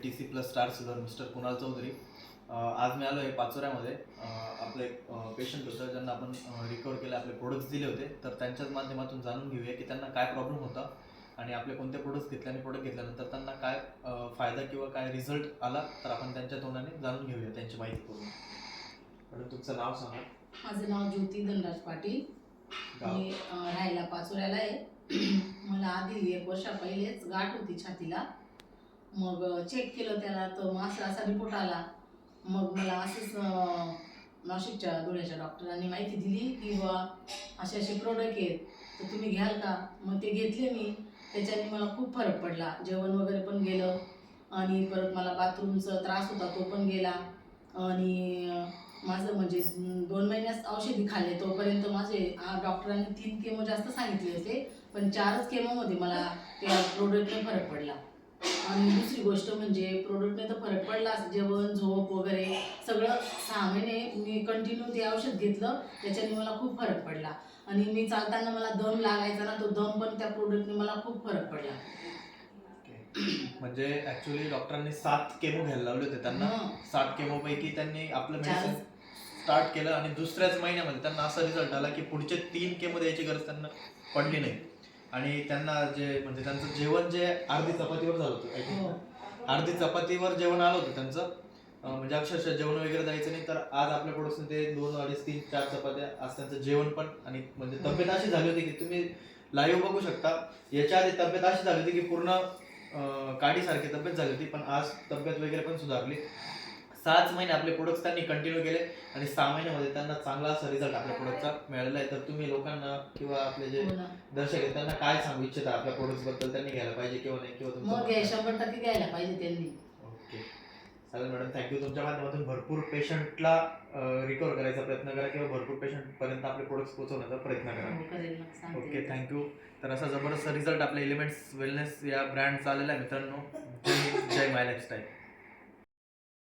TC plus star silver mister Kunal Chaudhary. आज मी आलो आहे पाचोऱ्यामध्ये. आपलं एक पेशंट होतं ज्यांना आपण रिकवर केलं, आपले प्रोडक्ट्स दिले होते. तर त्यांच्याच माध्यमातून जाणून घेऊया की त्यांना काय प्रॉब्लेम होता आणि आपले कोणते प्रोडक्ट्स घेतले आणि प्रोडक्ट घेतल्यानंतर त्यांना काय फायदा किंवा काय रिझल्ट आला, तर आपण त्यांच्या तोंडाने जाणून घेऊया त्यांची माहिती पूर्ण. मॅडम तुमचं नाव सांगा. माझं नाव ज्योती धनराज पाटील. मी राहायला पाचोऱ्याला आहे. मला आधी 1 वर्षा पहिलेच गाठ होती छातीला. मग चेक केलं त्याला, तर मग असा रिपोर्ट आला. मग मला असंच नाशिकच्या धुळ्याच्या डॉक्टरांनी माहिती दिली की बा असे असे प्रोडक्ट आहेत, तर तुम्ही घ्याल का? मग ते घेतले मी. त्याच्याने मला खूप फरक पडला. जेवण वगैरे पण गेलं आणि परत मला बाथरूमचा त्रास होता तो पण गेला. आणि माझं म्हणजे 2 महिन्यात औषधी खाल्ले तोपर्यंत माझे डॉक्टरांनी 3 केमो जास्त सांगितले होते, पण 4च केमोमध्ये मला त्या प्रोडक्टने फरक पडला. आणि दुसरी गोष्ट म्हणजे प्रोडक्टने तर फरक पडलाच, जेवण झोप वगैरे सगळं 6 महिने मी कंटिन्यू ते औषध घेतलं. त्याच्याने मला खूप फरक पडला. आणि मी चालताना मला दम लागायचा ना, तो दम पण त्या प्रोडक्टने मला खूप फरक पडला. म्हणजे ऍक्च्युअली डॉक्टरांनी 7 केमो घ्यायला लावले होते त्यांना. 7 केमो पैकी त्यांनी आपलं मेडिसिन स्टार्ट केलं आणि दुसऱ्याच महिन्यामध्ये त्यांना असा रिझल्ट आला की पुढचे 3 केमो द्यायची गरज त्यांना पडली नाही. आणि त्यांना जे म्हणजे त्यांचं जेवण जे अर्धी चपातीवर झालं होतं, अर्धी चपातीवर जेवण आलं होतं त्यांचं. म्हणजे अक्षरशः जेवण वगैरे द्यायचं नाही. तर आज आपल्या प्रोडक्ट्सने ते 2, 2.5, 3, 4 चपात्या आज त्यांचं जेवण पण. आणि म्हणजे तब्येत अशी झाली होती की तुम्ही लाईव्ह बघू शकता. याच्या आधी तब्येत अशी झाली होती की पूर्ण काडीसारखी तब्येत झाली होती, पण आज तब्येत वगैरे पण सुधारली. 6 महिने आपले प्रोडक्ट्स त्यांनी कंटिन्यू केले आणि 6 महिन्यामध्ये त्यांना चांगला असा रिझल्ट आपल्या प्रोडक्टचा मिळालेला आहे. तर तुम्ही लोकांना किंवा आपले जे दर्शक आहेत त्यांना काय सांगू इच्छिता आपल्या प्रोडक्ट्स बद्दल, त्यांनी घ्यायला पाहिजे किंवा नाही, किंवा मग 100% घ्यायला पाहिजे त्यांनी. ओके चालेल मॅडम, थँक्यू. तुमच्या माध्यमातून भरपूर पेशंटला रिकवर करायचा प्रयत्न करा किंवा भरपूर पेशंट पर्यंत आपले प्रोडक्ट्स पोहोचवण्याचा प्रयत्न करा. Okay thank you. तर असा जबरदस्त रिझल्ट आपल्या एलिमेंट्स वेलनेस या ब्रँडचा आलेला आहे मित्रांनो. जय माय लाईफस्टाईल.